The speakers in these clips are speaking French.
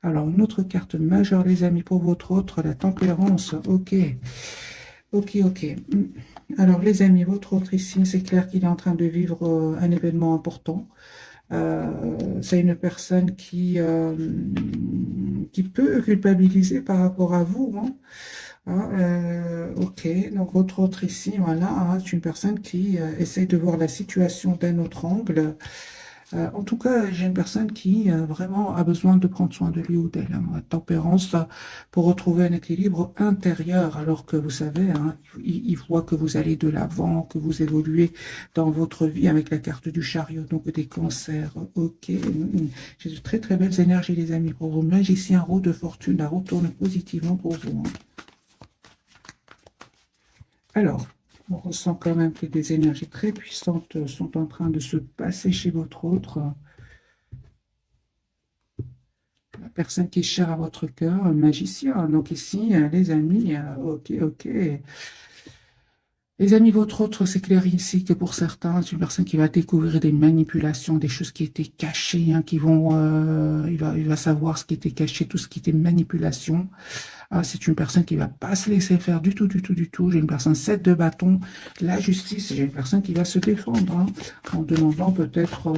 Alors, une autre carte majeure, les amis, pour votre autre, la tempérance. Ok, ok, ok. Alors, les amis, votre autre ici, c'est clair qu'il est en train de vivre un événement important. C'est une personne qui peut culpabiliser par rapport à vous, hein. Ok, donc votre autre ici, voilà, hein, c'est une personne qui essaye de voir la situation d'un autre angle. En tout cas, j'ai une personne qui vraiment a besoin de prendre soin de lui ou d'elle, hein, la tempérance, pour retrouver un équilibre intérieur, alors que vous savez, hein, il voit que vous allez de l'avant, que vous évoluez dans votre vie avec la carte du chariot, donc des cancers. Ok, j'ai de très très belles énergies, les amis, pour vous. Magicien, roue de fortune, la roue tourne positivement pour vous, hein. Alors, on ressent quand même que des énergies très puissantes sont en train de se passer chez votre autre. La personne qui est chère à votre cœur, un magicien. Donc ici, les amis, ok, ok. Les amis, votre autre, c'est clair ici que pour certains, c'est une personne qui va découvrir des manipulations, des choses qui étaient cachées, hein, il va savoir ce qui était caché, tout ce qui était manipulation. Ah, c'est une personne qui va pas se laisser faire du tout, du tout, du tout. J'ai une personne 7 de bâton, la justice, j'ai une personne qui va se défendre, hein, en demandant peut-être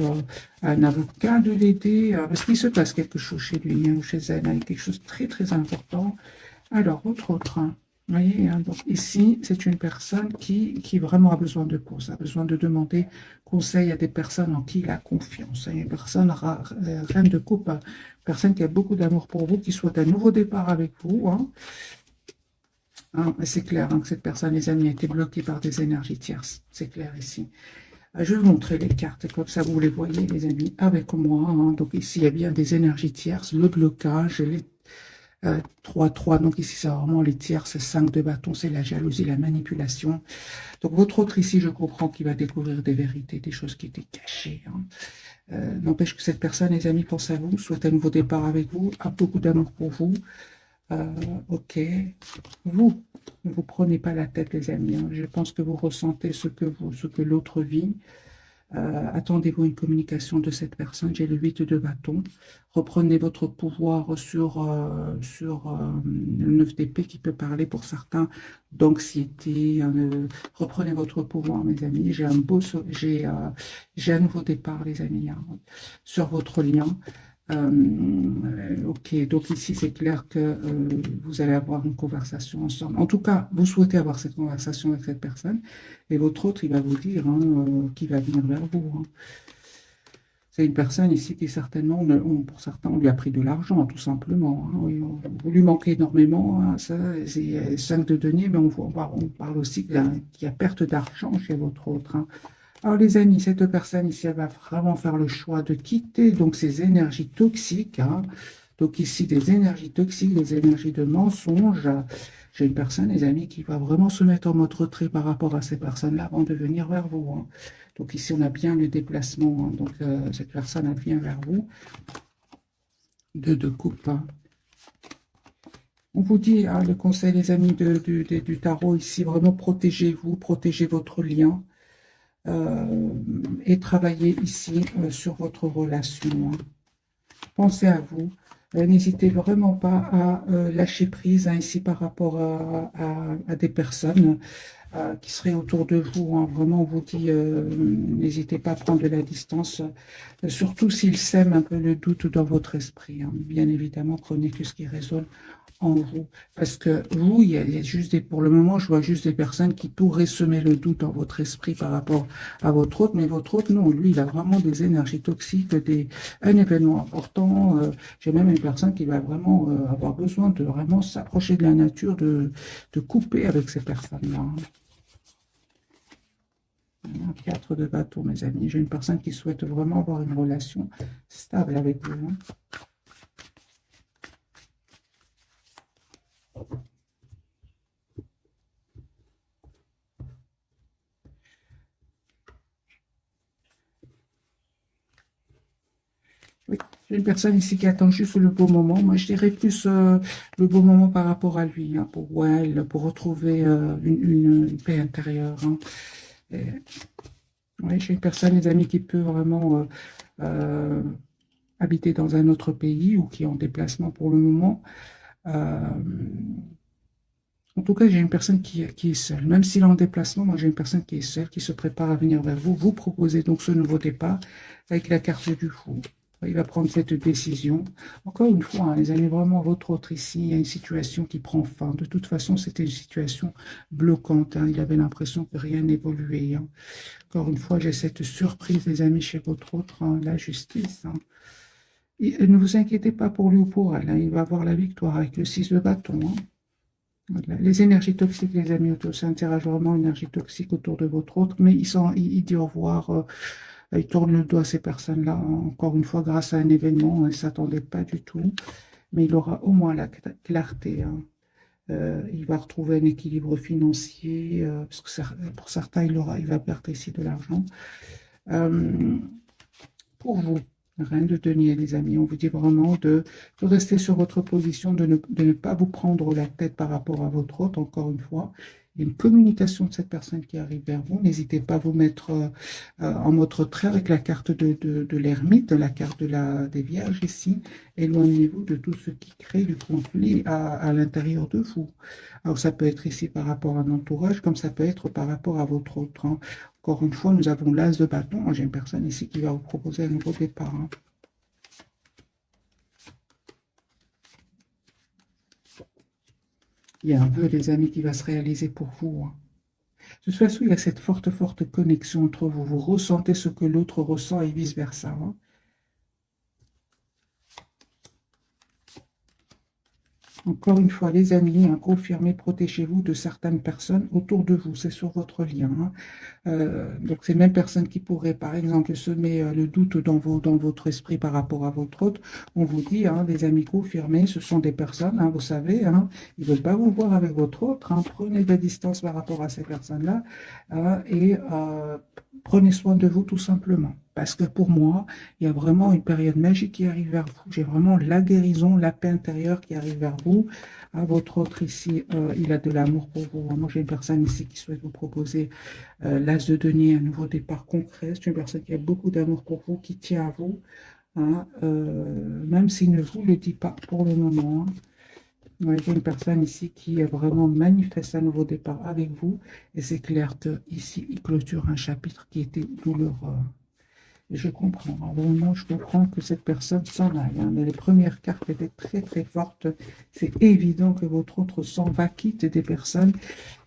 à un avocat de l'aider, parce qu'il se passe quelque chose chez lui, hein, ou chez elle, hein, quelque chose de très, très important. Alors, autre, hein, vous voyez, hein, donc ici, c'est une personne qui vraiment a besoin de cause, a besoin de demander conseil à des personnes en qui il a confiance, hein, une personne reine de coupe, hein, personne qui a beaucoup d'amour pour vous, qui souhaite un nouveau départ avec vous, hein. C'est clair, hein, que cette personne, les amis, a été bloquée par des énergies tierces. C'est clair ici. Je vais vous montrer les cartes, comme ça vous les voyez, les amis, avec moi, hein. Donc ici, il y a bien des énergies tierces, le blocage, les 3-3. Donc ici, c'est vraiment les tierces, 5 de bâton, c'est la jalousie, la manipulation. Donc votre autre ici, je comprends qu'il va découvrir des vérités, des choses qui étaient cachées, hein. N'empêche que cette personne, les amis, pense à vous, souhaite un nouveau départ avec vous, a beaucoup d'amour pour vous. Euh, ok. Vous, ne vous prenez pas la tête, les amis, hein. Je pense que vous ressentez ce que l'autre vit. Attendez-vous une communication de cette personne. J'ai le 8 de bâton. Reprenez votre pouvoir sur le 9 d'épée qui peut parler pour certains d'anxiété. Reprenez votre pouvoir, mes amis. J'ai un nouveau départ, les amis, hein, sur votre lien. Ok, donc ici c'est clair que vous allez avoir une conversation ensemble. En tout cas, vous souhaitez avoir cette conversation avec cette personne et votre autre, il va vous dire, hein, qu'il va venir vers vous, hein. C'est une personne ici qui certainement, pour certains, on lui a pris de l'argent, tout simplement, hein. Oui, vous lui manquez énormément, hein, ça, c'est 5 de denier, mais on parle aussi qu'il y a perte d'argent chez votre autre, hein. Alors les amis, cette personne ici, elle va vraiment faire le choix de quitter donc ces énergies toxiques, hein. Donc ici, des énergies toxiques, des énergies de mensonges. J'ai une personne, les amis, qui va vraiment se mettre en mode retrait par rapport à ces personnes-là avant de venir vers vous, hein. Donc ici, on a bien le déplacement, hein. Donc cette personne, elle vient vers vous. De coupe, hein. On vous dit, hein, le conseil, les amis, du tarot ici, vraiment protégez-vous, protégez votre lien. euh, et travailler ici sur votre relation, hein. Pensez à vous. N'hésitez vraiment pas à lâcher prise, hein, ici par rapport à des personnes qui seraient autour de vous, hein. Vraiment, on vous dit, n'hésitez pas à prendre de la distance, surtout s'ils sèment un peu le doute dans votre esprit, hein. Bien évidemment, prenez que ce qui résonne en vous. Parce que vous, il y a juste pour le moment, je vois juste des personnes qui pourraient semer le doute dans votre esprit par rapport à votre autre, mais votre autre, non, lui, il a vraiment des énergies toxiques, un événement important. J'ai même une personne qui va vraiment avoir besoin de vraiment s'approcher de la nature, de couper avec ces personnes-là, hein. Un 4 de bateau, mes amis. J'ai une personne qui souhaite vraiment avoir une relation stable avec vous, hein. Oui, j'ai une personne ici qui attend juste le beau moment. Moi, je dirais plus le beau moment par rapport à lui, hein, pour ou elle, pour retrouver une paix intérieure, hein. Et, ouais, j'ai une personne, les amis, qui peut vraiment habiter dans un autre pays ou qui est en déplacement pour le moment. Euh, En tout cas, j'ai une personne qui est seule. Même s'il est en déplacement, moi j'ai une personne qui est seule, qui se prépare à venir vers vous. Vous proposez donc ce nouveau départ avec la carte du fou. Il va prendre cette décision. Encore une fois, hein, les amis, vraiment, votre autre ici, il y a une situation qui prend fin. De toute façon, c'était une situation bloquante, hein. Il avait l'impression que rien n'évoluait, hein. Encore une fois, j'ai cette surprise, les amis, chez votre autre, hein, la justice, hein. Et ne vous inquiétez pas pour lui ou pour elle, hein. Il va avoir la victoire avec le 6 de bâton, hein. Voilà. Les énergies toxiques, les amis, ça interagit vraiment énergie toxique autour de votre autre, mais il dit au revoir, il tourne le dos à ces personnes-là, encore une fois, grâce à un événement, on ne s'attendait pas du tout, mais il aura au moins la clarté, hein. Il va retrouver un équilibre financier, parce que pour certains, il va perdre ici de l'argent. Euh, pour vous, rien de tenir, les amis. On vous dit vraiment de rester sur votre position, de ne pas vous prendre la tête par rapport à votre hôte, encore une fois. Il y a une communication de cette personne qui arrive vers vous. N'hésitez pas à vous mettre en mode retrait avec la carte de l'ermite, la carte des vierges ici. Éloignez-vous de tout ce qui crée du conflit à l'intérieur de vous. Alors, ça peut être ici par rapport à un entourage, comme ça peut être par rapport à votre autre, hein. Encore une fois, nous avons l'as de bâton. Moi, j'ai une personne ici qui va vous proposer un nouveau départ, hein. Il y a un vœu, les amis, qui va se réaliser pour vous, hein. De toute façon, il y a cette forte, forte connexion entre vous. Vous ressentez ce que l'autre ressent et vice-versa, hein. Encore une fois, les amis, hein, confirmez, protégez-vous de certaines personnes autour de vous. C'est sur votre lien, hein. Donc, c'est les mêmes personnes qui pourraient, par exemple, semer le doute dans votre esprit par rapport à votre autre. On vous dit, hein, des amis confirmés, ce sont des personnes, hein, vous savez, hein, ils ne veulent pas vous voir avec votre autre, hein. Prenez de la distance par rapport à ces personnes-là, et prenez soin de vous tout simplement. Parce que pour moi, il y a vraiment une période magique qui arrive vers vous. J'ai vraiment la guérison, la paix intérieure qui arrive vers vous. À votre autre ici, il a de l'amour pour vous. Moi, j'ai une personne ici qui souhaite vous proposer l'as de denier, un nouveau départ concret. C'est une personne qui a beaucoup d'amour pour vous, qui tient à vous, hein, même s'il ne vous le dit pas pour le moment, hein. Ouais, j'ai une personne ici qui est vraiment manifeste un nouveau départ avec vous. Et c'est clair que ici, il clôture un chapitre qui était douloureux. Et je comprends, hein, vraiment, je comprends que cette personne s'en aille, hein. Mais les premières cartes étaient très, très fortes. C'est évident que votre autre s'en va, quitte des personnes.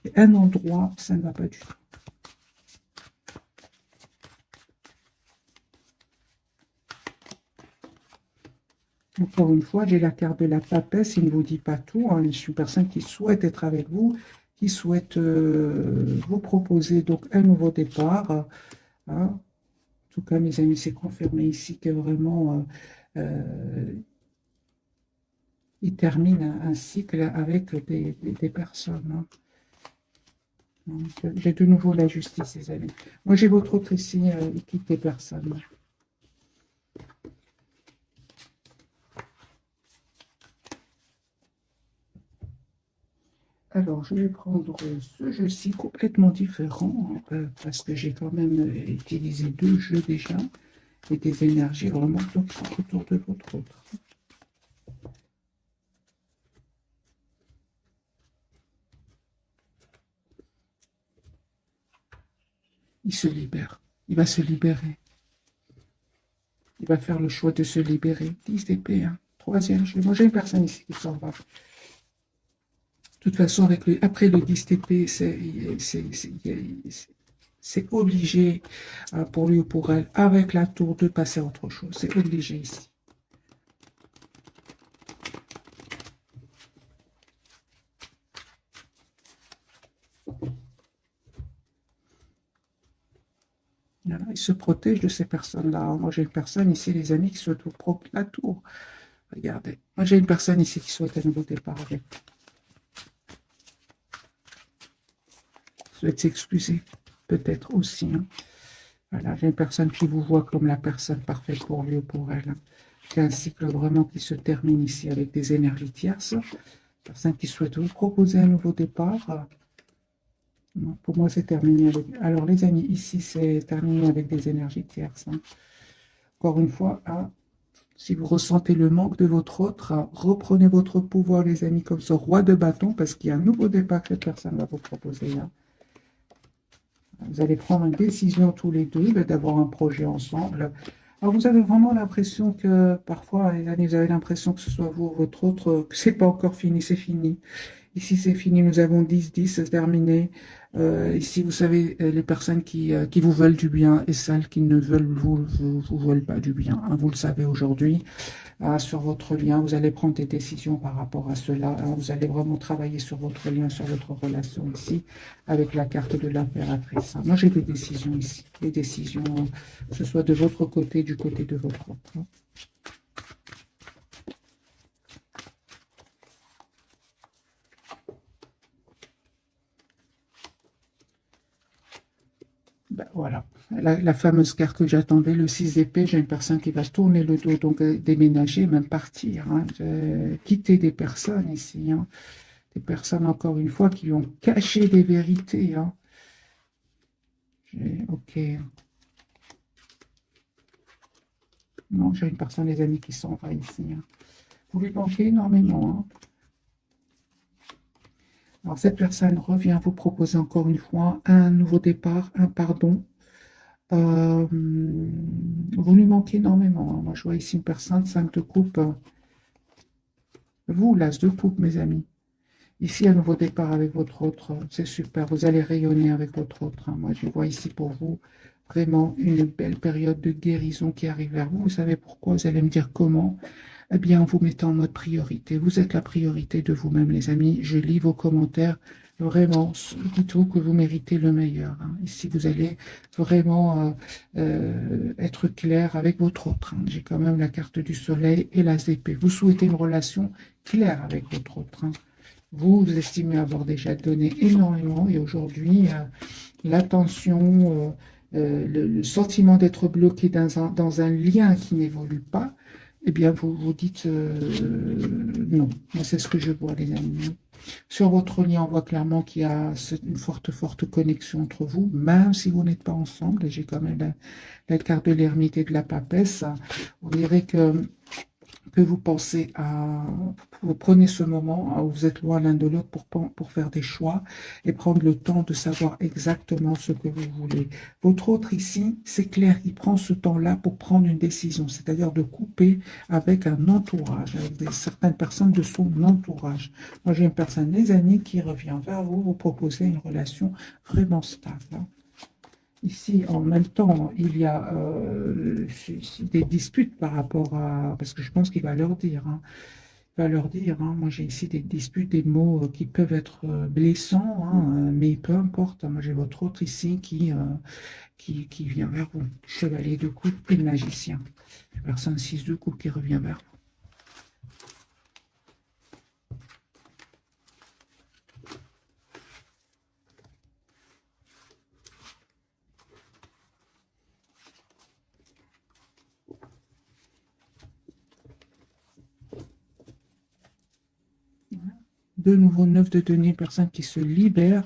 Et un endroit, ça ne va pas du tout. Encore une fois, j'ai la carte de la papesse, il ne vous dit pas tout, hein. Je suis une personne qui souhaite être avec vous, qui souhaite vous proposer donc un nouveau départ, hein. En tout cas, mes amis, c'est confirmé ici que vraiment, il termine un cycle avec des personnes, hein. Donc, j'ai de nouveau la justice, les amis. Moi, j'ai votre autre ici, il quitte des personnes. Alors, je vais prendre ce jeu-ci complètement différent, parce que j'ai quand même utilisé deux jeux déjà et des énergies vraiment toxiques autour de votre autre. Il se libère. Il va se libérer. Il va faire le choix de se libérer. 10 d'épée, hein. Troisième jeu. Moi, j'ai une personne ici qui s'en va. De toute façon, après le 10 d'épée, c'est obligé, pour lui ou pour elle, avec la tour, de passer à autre chose. C'est obligé ici. Voilà, il se protège de ces personnes-là. Moi, j'ai une personne ici, les amis, qui souhaite vous prendre la tour. Regardez. Moi, j'ai une personne ici qui souhaite un nouveau départ avec vous. Souhaite s'excuser, peut-être aussi, hein. Voilà, j'ai une personne qui vous voit comme la personne parfaite pour lui ou pour elle, hein. C'est un cycle vraiment qui se termine ici avec des énergies tierces. Personne qui souhaite vous proposer un nouveau départ. Non, pour moi, c'est terminé avec... Alors, les amis, ici, c'est terminé avec des énergies tierces, hein. Encore une fois, Si vous ressentez le manque de votre autre, reprenez votre pouvoir, les amis, comme ce roi de bâton, parce qu'il y a un nouveau départ que cette personne va vous proposer là. Vous allez prendre une décision tous les deux d'avoir un projet ensemble. Alors, vous avez vraiment l'impression que, parfois, les amis, vous avez l'impression que ce soit vous ou votre autre, que c'est pas encore fini, c'est fini. Ici, c'est fini. Nous avons 10-10, c'est terminé. Ici, vous savez, les personnes qui vous veulent du bien et celles qui ne veulent vous veulent pas du bien, hein. Vous le savez aujourd'hui, sur votre lien. Vous allez prendre des décisions par rapport à cela, hein. Vous allez vraiment travailler sur votre lien, sur votre relation ici, avec la carte de l'impératrice, hein. Moi, j'ai des décisions ici. Des décisions, que ce soit de votre côté, du côté de votre autre, hein. Ben, voilà, la fameuse carte que j'attendais, le 6 d'épée, j'ai une personne qui va se tourner le dos, donc déménager, même partir, hein, quitter des personnes ici, hein, des personnes, encore une fois, qui ont caché des vérités, hein. Ok, non, j'ai une personne, les amis, qui s'en va ici, hein. Vous lui manquez énormément, hein. Alors, cette personne revient vous proposer encore une fois un nouveau départ, un pardon. Euh, Vous lui manquez énormément, hein. Moi, je vois ici une personne, 5 de coupe. Vous, l'as de coupe, mes amis. Ici, un nouveau départ avec votre autre. C'est super. Vous allez rayonner avec votre autre, hein. Moi, je vois ici pour vous vraiment une belle période de guérison qui arrive vers vous. Vous savez pourquoi? Vous allez me dire comment? Eh bien, en vous mettant en mode priorité. Vous êtes la priorité de vous-même, les amis. Je lis vos commentaires. Vraiment, dites-vous que vous méritez le meilleur, hein. Ici, vous allez vraiment être clair avec votre autre, hein. J'ai quand même la carte du soleil et la épée. Vous souhaitez une relation claire avec votre autre, hein. Vous estimez avoir déjà donné énormément et aujourd'hui, l'attention, le sentiment d'être bloqué dans un lien qui n'évolue pas, eh bien, vous vous dites non. Moi, c'est ce que je vois, les amis. Sur votre lien, on voit clairement qu'il y a une forte, forte connexion entre vous, même si vous n'êtes pas ensemble. Et j'ai quand même la carte de l'ermite et de la papesse. Vous verrez que vous pensez à, vous prenez ce moment où vous êtes loin l'un de l'autre pour faire des choix et prendre le temps de savoir exactement ce que vous voulez. Votre autre ici, c'est clair, il prend ce temps-là pour prendre une décision, c'est-à-dire de couper avec un entourage, avec certaines personnes de son entourage. Moi, j'ai une personne, des amis, qui revient vers vous, vous proposer une relation vraiment stable, hein. Ici, en même temps, il y a des disputes par rapport à... Parce que je pense qu'il va leur dire, hein. Il va leur dire, hein, moi j'ai ici des disputes, des mots qui peuvent être blessants, hein, mais peu importe, hein. Moi j'ai votre autre ici qui vient vers vous. Chevalier de coupe et le magicien. Personne 6 de coupe qui revient vers vous. De nouveau 9 de denier, personne qui se libère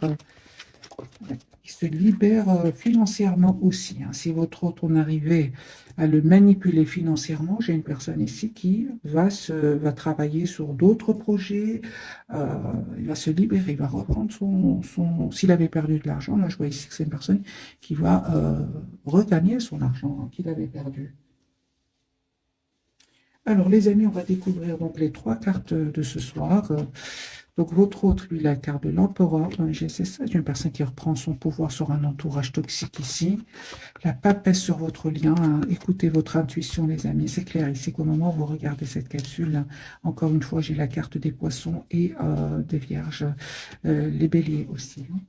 financièrement aussi, hein. Si votre autre, on arrivait à le manipuler financièrement, j'ai une personne ici qui va travailler sur d'autres projets, il va se libérer, il va reprendre s'il avait perdu de l'argent, là je vois ici que c'est une personne qui va regagner son argent, hein, qu'il avait perdu. Alors, les amis, on va découvrir donc les 3 cartes de ce soir. Donc, votre autre, lui, la carte de l'empereur. C'est ça, j'ai une personne qui reprend son pouvoir sur un entourage toxique ici. La papesse sur votre lien, hein. Écoutez votre intuition, les amis. C'est clair ici qu'au moment où vous regardez cette capsule, hein, encore une fois, j'ai la carte des poissons et des vierges, les béliers aussi, hein.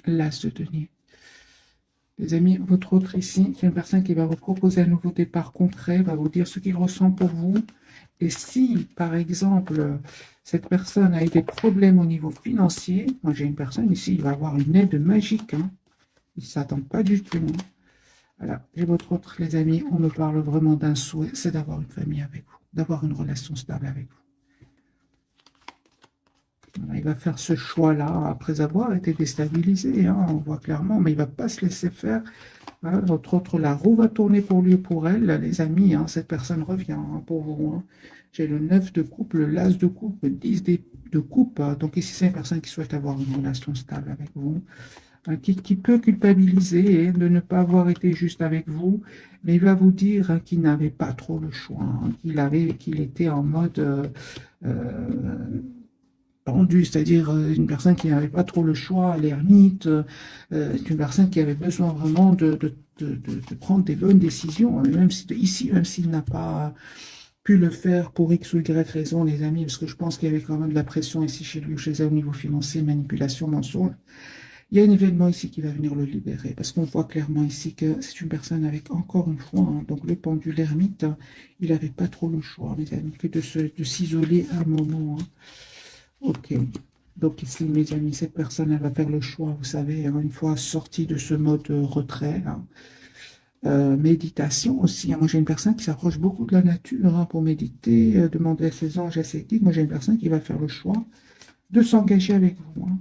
L'as de denier. Les amis, votre autre ici, c'est une personne qui va vous proposer un nouveau départ concret, va vous dire ce qu'il ressent pour vous. Et si, par exemple, cette personne a eu des problèmes au niveau financier, moi j'ai une personne ici, il va avoir une aide magique, hein. Il ne s'attend pas du tout, hein. Voilà, j'ai votre autre, les amis, on me parle vraiment d'un souhait, c'est d'avoir une famille avec vous, d'avoir une relation stable avec vous. Voilà, il va faire ce choix-là après avoir été déstabilisé, hein, on voit clairement, mais il ne va pas se laisser faire. Voilà, votre autre, la roue va tourner pour lui ou pour elle, les amis, hein, cette personne revient, hein, pour vous, hein. J'ai le 9 de coupe, le l'as de coupe, le 10 de coupe. Donc ici, c'est une personne qui souhaite avoir une relation stable avec vous, hein, qui peut culpabiliser, hein, de ne pas avoir été juste avec vous, mais il va vous dire, hein, qu'il n'avait pas trop le choix, hein, qu'il était en mode euh, pendu, c'est-à-dire une personne qui n'avait pas trop le choix, l'ermite, une personne qui avait besoin vraiment de prendre des bonnes décisions, hein, même si ici, même s'il n'a pas pu le faire pour X ou Y raison, les amis, parce que je pense qu'il y avait quand même de la pression ici chez lui ou chez elle au niveau financier, manipulation, mensonge. Il y a un événement ici qui va venir le libérer, parce qu'on voit clairement ici que c'est une personne avec encore une fois, hein, donc le pendule ermite, hein, il n'avait pas trop le choix, mes amis, que de s'isoler à un moment, hein. Ok. Donc ici, mes amis, cette personne, elle va faire le choix, vous savez, hein, une fois sortie de ce mode retrait, hein. Méditation aussi, hein. Moi, j'ai une personne qui s'approche beaucoup de la nature, hein, pour méditer, demander à ses anges, à ses guides. Moi, j'ai une personne qui va faire le choix de s'engager avec vous, hein.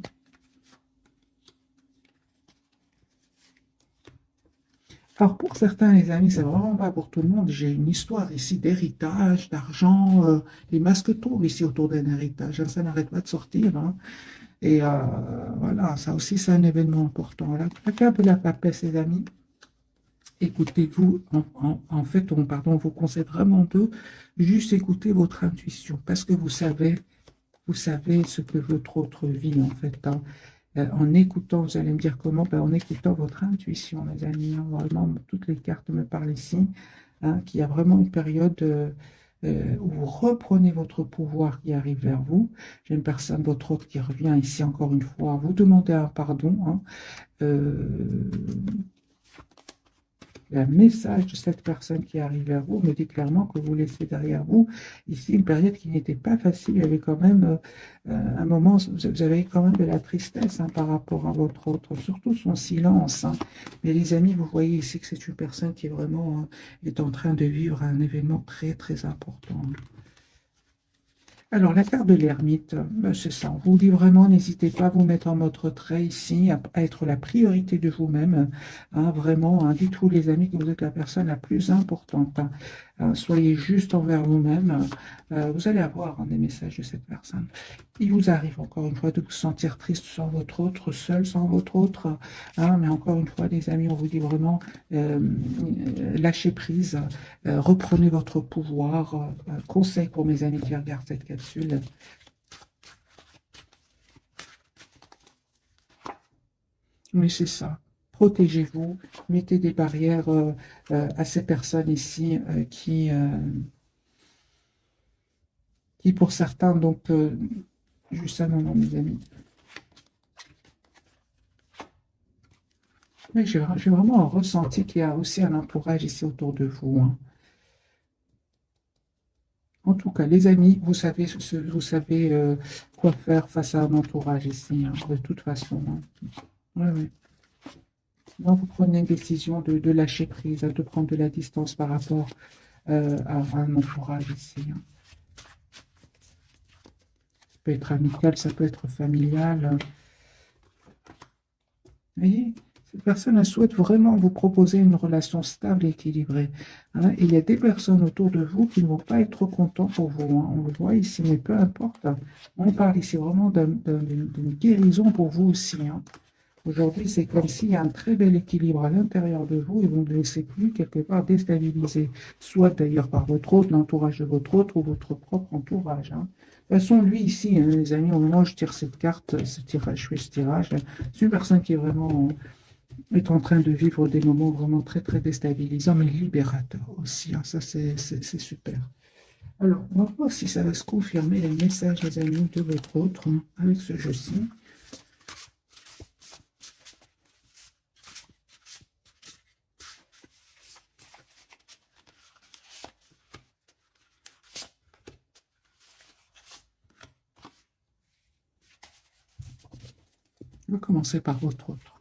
Alors, pour certains, les amis, c'est vraiment pas pour tout le monde. J'ai une histoire ici d'héritage, d'argent, les masques tombent ici autour d'un héritage, hein. Ça n'arrête pas de sortir, hein. Et voilà, ça aussi, c'est un événement important. La carte de la papesse, les amis, écoutez-vous, en fait, pardon, on vous conseille vraiment de juste écouter votre intuition, parce que vous savez ce que votre autre vit, en fait, hein. En écoutant, vous allez me dire comment, ben, en écoutant votre intuition, mes amis, hein. Vraiment, toutes les cartes me parlent ici, hein, qu'il y a vraiment une période où vous reprenez votre pouvoir qui arrive vers vous. J'ai une personne, votre autre, qui revient ici encore une fois, vous demander un pardon, hein. Euh, Le message de cette personne qui arrive vers vous me dit clairement que vous laissez derrière vous ici une période qui n'était pas facile. Il y avait quand même un moment, vous avez quand même de la tristesse, hein, par rapport à votre autre, surtout son silence, hein. Mais les amis, vous voyez ici que c'est une personne qui est vraiment, est en train de vivre un événement très très important. Alors, la carte de l'ermite, ben, c'est ça. On vous dit vraiment, n'hésitez pas à vous mettre en mode retrait ici, à être la priorité de vous-même, hein, vraiment, hein, dites-vous, les amis, que vous êtes la personne la plus importante, hein. Soyez juste envers vous-même. Vous allez avoir, hein, des messages de cette personne. Il vous arrive, encore une fois, de vous sentir triste sans votre autre, seul sans votre autre, hein, mais encore une fois, les amis, on vous dit vraiment, lâchez prise. Reprenez votre pouvoir. Conseil pour mes amis qui regardent cette capsule. Mais c'est ça. Protégez-vous. Mettez des barrières à ces personnes ici qui, pour certains, donc, juste un moment, mes amis. Mais j'ai vraiment ressenti qu'il y a aussi un entourage ici autour de vous, hein. En tout cas, les amis, vous savez quoi faire face à un entourage ici, hein, de toute façon, hein. Ouais, ouais. Moi, vous prenez une décision de lâcher prise, de prendre de la distance par rapport à un entourage ici, hein. Ça peut être amical, ça peut être familial. Vous voyez, cette personne, elle souhaite vraiment vous proposer une relation stable et équilibrée, hein. Et il y a des personnes autour de vous qui ne vont pas être contents pour vous, hein. On le voit ici, mais peu importe, hein. On parle ici vraiment d'une guérison pour vous aussi, hein. Aujourd'hui, c'est comme s'il y a un très bel équilibre à l'intérieur de vous et vous ne le laissez plus quelque part déstabiliser, soit d'ailleurs par votre autre, l'entourage de votre autre ou votre propre entourage, hein. De toute façon, lui ici, hein, les amis, au moment où je tire cette carte, ce tirage, je fais ce tirage, c'est une personne qui est vraiment est en train de vivre des moments vraiment très très déstabilisants, mais libérateurs aussi, hein. Ça, c'est super. Alors, on va voir si ça va se confirmer les messages, les amis, de votre autre, hein, avec ce jeu-ci. On va commencer par votre autre.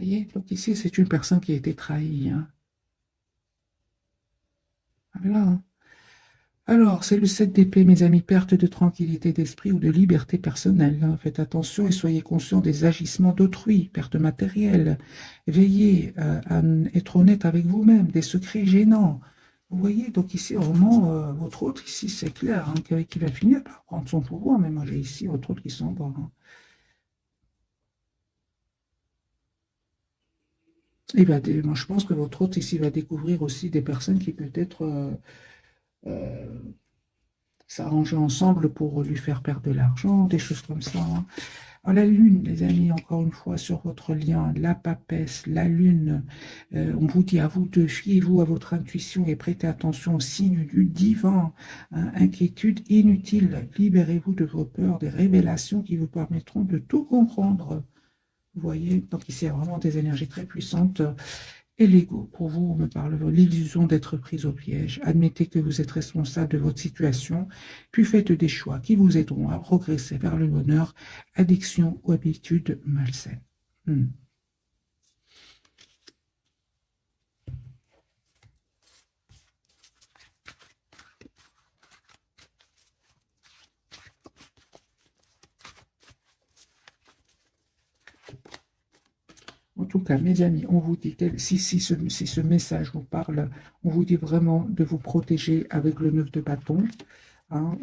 voyez, donc ici, c'est une personne qui a été trahie, hein. Voilà, hein. Alors, c'est le 7 d'épée, mes amis, perte de tranquillité d'esprit ou de liberté personnelle, hein. Faites attention et soyez conscient des agissements d'autrui, perte matérielle. Veillez à être honnête avec vous-même, des secrets gênants. Vous voyez, donc ici, vraiment, votre autre, ici, c'est clair, hein, qui va finir par prendre son pouvoir, mais moi, j'ai ici votre autre qui s'en va, hein. Moi, je pense que votre autre, ici, va découvrir aussi des personnes qui peut-être euh, s'arranger ensemble pour lui faire perdre de l'argent, des choses comme ça, hein. Alors, la lune, les amis, encore une fois, sur votre lien, la papesse, la lune, on vous dit à vous de fiez-vous à votre intuition et prêtez attention aux signes du divin, hein. Inquiétude inutile, libérez-vous de vos peurs, des révélations qui vous permettront de tout comprendre. Vous voyez, donc ici, il y a vraiment des énergies très puissantes. Et l'ego, pour vous, on me parle de l'illusion d'être pris au piège. Admettez que vous êtes responsable de votre situation, puis faites des choix qui vous aideront à progresser vers le bonheur, addiction ou habitude malsaine. Hmm. En tout cas, mes amis, on vous dit, si ce message vous parle, on vous dit vraiment de vous protéger avec le 9 de bâton, hein.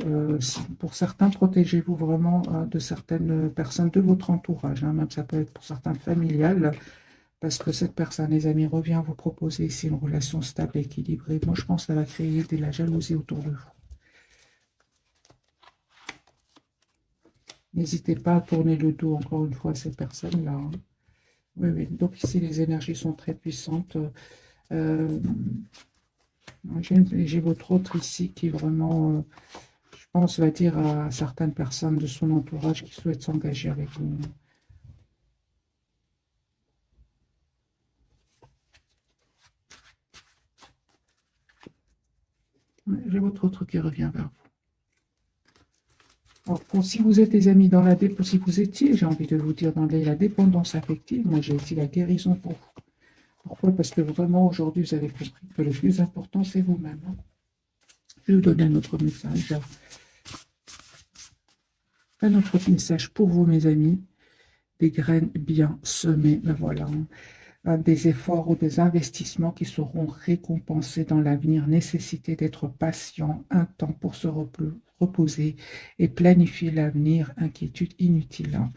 Pour certains, protégez-vous vraiment de certaines personnes de votre entourage, hein. Même ça peut être pour certains familiales. Parce que cette personne, les amis, revient vous proposer ici une relation stable et équilibrée. Moi, je pense que ça va créer de la jalousie autour de vous. N'hésitez pas à tourner le dos, encore une fois, à ces personnes-là, hein. Oui, oui. Donc ici, les énergies sont très puissantes. Euh, j'ai votre autre ici qui vraiment, je pense, va dire à certaines personnes de son entourage qui souhaitent s'engager avec vous. J'ai votre autre qui revient vers vous. Alors, si vous êtes des amis dans si vous étiez, j'ai envie de vous dire, dans la dépendance affective, moi j'ai ici la guérison pour vous. Pourquoi? Parce que vraiment aujourd'hui, vous avez compris que le plus important, c'est vous-même, hein. Je vais vous donner un autre message. Un autre message pour vous, mes amis. Des graines bien semées, ben voilà, hein. Des efforts ou des investissements qui seront récompensés dans l'avenir. Nécessité d'être patient, un temps pour se reposer et planifier l'avenir. Inquiétude inutile, hein.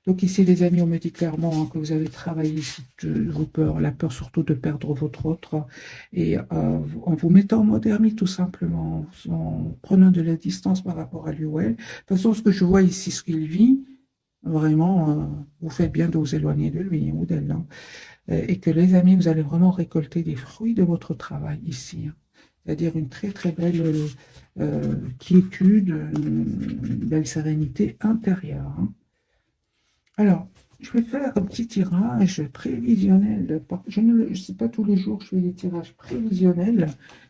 Donc ici, les amis, on me dit clairement, hein, que vous avez travaillé vos peurs, la peur surtout de perdre votre autre, et en vous mettant en mode ermite, tout simplement, en prenant de la distance par rapport à lui ou elle. De toute façon, ce que je vois ici, ce qu'il vit, vraiment, vous faites bien de vous éloigner de lui ou d'elle, hein. Et que les amis, vous allez vraiment récolter les fruits de votre travail ici, hein. C'est-à-dire une très très belle quiétude, une belle sérénité intérieure, hein. Alors, je vais faire un petit tirage prévisionnel. Je ne sais pas tous les jours que je fais des tirages prévisionnels,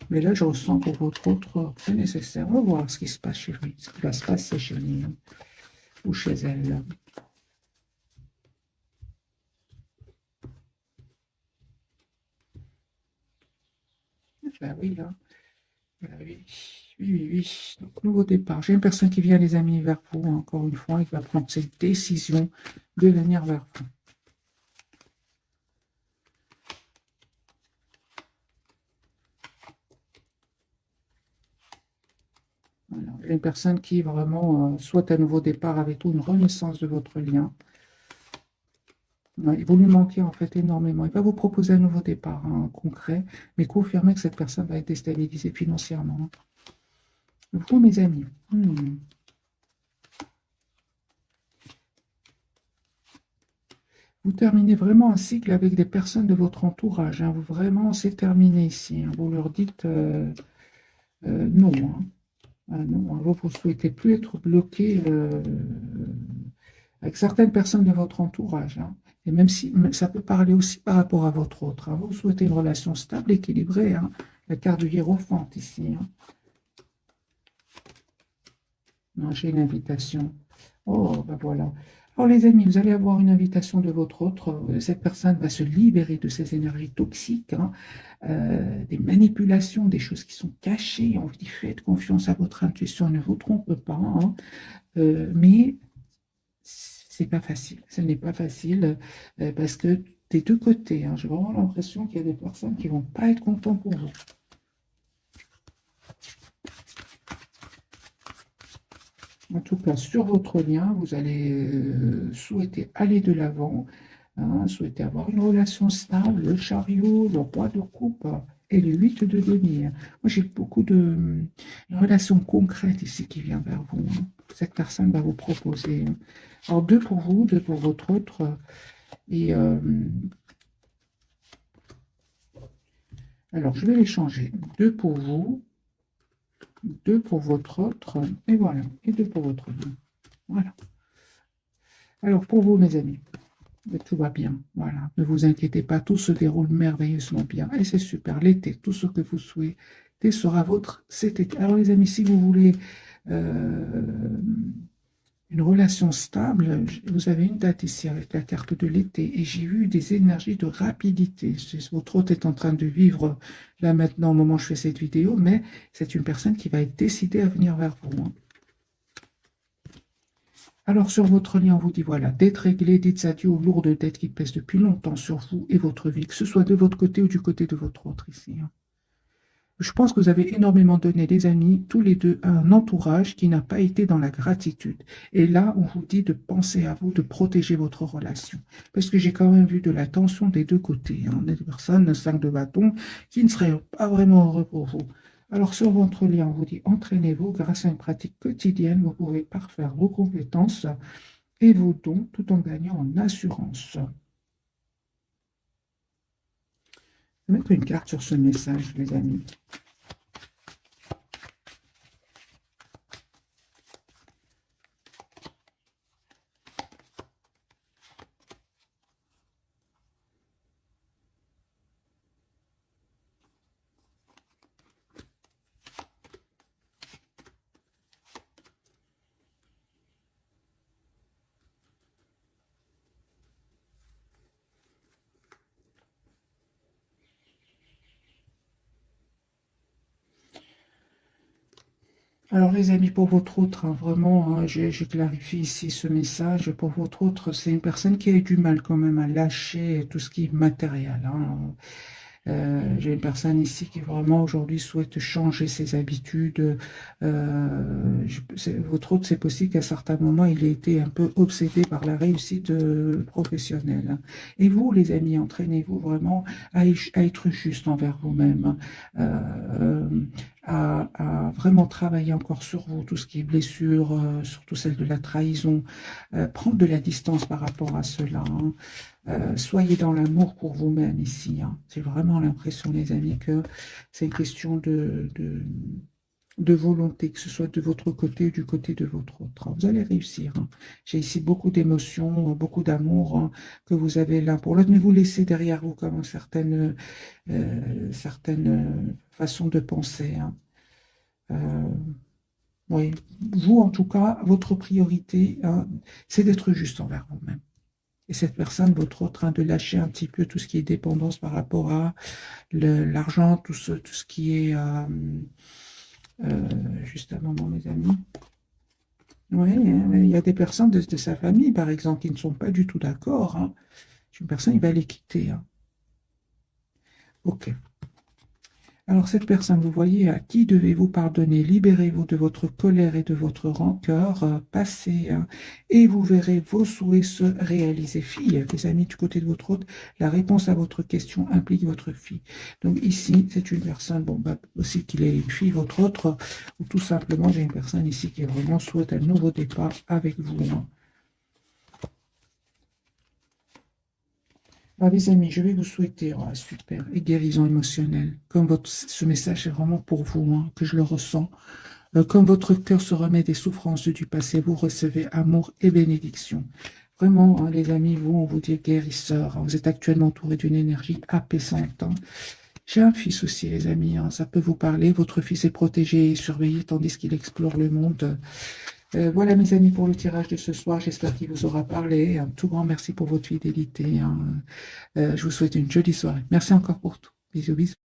mais là, je ressens pour votre autre c'est nécessaire. On va voir ce qui se passe chez lui, ce qui va se passer chez lui, hein, ou chez elle. Ben oui, là. Ben oui, oui, oui, oui. Donc, nouveau départ. J'ai une personne qui vient, les amis, vers vous, hein, encore une fois, et qui va prendre cette décision de venir vers vous. Voilà. J'ai une personne qui vraiment souhaite un nouveau départ avec vous, une renaissance de votre lien. Ouais, vous lui manquez en fait énormément. Il va vous proposer un nouveau départ, hein, concret, mais confirmez que cette personne va être déstabilisée financièrement. Vous, mes amis, vous terminez vraiment un cycle avec des personnes de votre entourage, hein. Vous vraiment, c'est terminé ici, hein. Vous leur dites non, hein. Ah non, hein. Vous ne souhaitez plus être bloqué avec certaines personnes de votre entourage, hein. Et même si ça peut parler aussi par rapport à votre autre, hein. Vous souhaitez une relation stable, équilibrée, hein. La carte du hiérophante ici, hein. Non, j'ai une invitation. Oh, ben voilà. Alors les amis, vous allez avoir une invitation de votre autre. Cette personne va se libérer de ces énergies toxiques, hein, des manipulations, des choses qui sont cachées. On vous dit, faites confiance à votre intuition, ne vous trompez pas, hein. Mais c'est pas facile. Ce n'est pas facile parce que des deux côtés, hein, j'ai vraiment l'impression qu'il y a des personnes qui vont pas être contentes pour vous. En tout cas, sur votre lien, vous allez souhaiter aller de l'avant, hein, souhaiter avoir une relation stable, le chariot, le roi de coupe et le 8 de denier. Moi, j'ai beaucoup de relations concrètes ici qui vient vers vous, hein. Cette personne va vous proposer, hein. Alors, deux pour vous, deux pour votre autre. Et alors, je vais les changer. Deux pour vous, deux pour votre autre, et voilà. Et deux pour votre autre. Voilà. Alors, pour vous, mes amis. Mais tout va bien, voilà. Ne vous inquiétez pas, tout se déroule merveilleusement bien. Et c'est super. L'été, tout ce que vous souhaitez sera votre cet été. Alors les amis, si vous voulez euh, une relation stable, vous avez une date ici avec la carte de l'été. Et j'ai vu des énergies de rapidité. Votre hôte est en train de vivre là maintenant au moment où je fais cette vidéo, mais c'est une personne qui va être décidée à venir vers vous, hein. Alors, sur votre lien, on vous dit, voilà, dette réglée, dites adieu aux lourdes dettes qui pèsent depuis longtemps sur vous et votre vie, que ce soit de votre côté ou du côté de votre autre ici, hein. Je pense que vous avez énormément donné, les amis, tous les deux, à un entourage qui n'a pas été dans la gratitude. Et là, on vous dit de penser à vous, de protéger votre relation. Parce que j'ai quand même vu de la tension des deux côtés, hein. Des personnes, 5 de bâton, qui ne seraient pas vraiment heureux pour vous. Alors, sur votre lien, on vous dit, entraînez-vous grâce à une pratique quotidienne. Vous pouvez parfaire vos compétences et vos dons tout en gagnant en assurance. Je vais mettre une carte sur ce message, les amis. Alors les amis, pour votre autre, hein, vraiment, hein, je clarifie ici ce message. Pour votre autre, c'est une personne qui a eu du mal quand même à lâcher tout ce qui est matériel, hein. J'ai une personne ici qui vraiment aujourd'hui souhaite changer ses habitudes. Votre autre, c'est possible qu'à certains moments, il ait été un peu obsédé par la réussite professionnelle, hein. Et vous, les amis, entraînez-vous vraiment à être juste envers vous-même, à vraiment travailler encore sur vous, tout ce qui est blessure, surtout celle de la trahison, prendre de la distance par rapport à cela, hein. Soyez dans l'amour pour vous-même ici, hein. J'ai vraiment l'impression, les amis, que c'est une question de volonté, que ce soit de votre côté ou du côté de votre autre, hein. Vous allez réussir, hein. J'ai ici beaucoup d'émotions, beaucoup d'amour, hein, que vous avez l'un pour l'autre, mais vous laissez derrière vous comme certaines façons de penser, hein. Euh, oui, vous, en tout cas, votre priorité, hein, c'est d'être juste envers vous-même. Et cette personne, votre autre, train de lâcher un petit peu tout ce qui est dépendance par rapport à l'argent, tout ce qui est... juste un moment, mes amis. Oui, il y a des personnes de sa famille, par exemple, qui ne sont pas du tout d'accord, hein. Une personne, il va les quitter, hein. OK. Alors, cette personne, vous voyez, à qui devez-vous pardonner? Libérez-vous de votre colère et de votre rancœur, passez, hein, et vous verrez vos souhaits se réaliser. Fille, les amis, du côté de votre autre, la réponse à votre question implique votre fille. Donc ici, c'est une personne, bon, bah, aussi qu'il ait une fille, votre autre, ou tout simplement, j'ai une personne ici qui vraiment souhaite un nouveau départ avec vous, hein. Ah, les amis, je vais vous souhaiter, super, et guérison émotionnelle. Comme ce message est vraiment pour vous, hein, que je le ressens. Comme votre cœur se remet des souffrances du passé, vous recevez amour et bénédiction. Vraiment, hein, les amis, vous, on vous dit guérisseur, hein. Vous êtes actuellement entouré d'une énergie apaisante, hein. J'ai un fils aussi, les amis, hein, ça peut vous parler. Votre fils est protégé et surveillé tandis qu'il explore le monde. Voilà mes amis pour le tirage de ce soir. J'espère qu'il vous aura parlé. Un tout grand merci pour votre fidélité, hein. Je vous souhaite une jolie soirée. Merci encore pour tout. Bisous, bisous.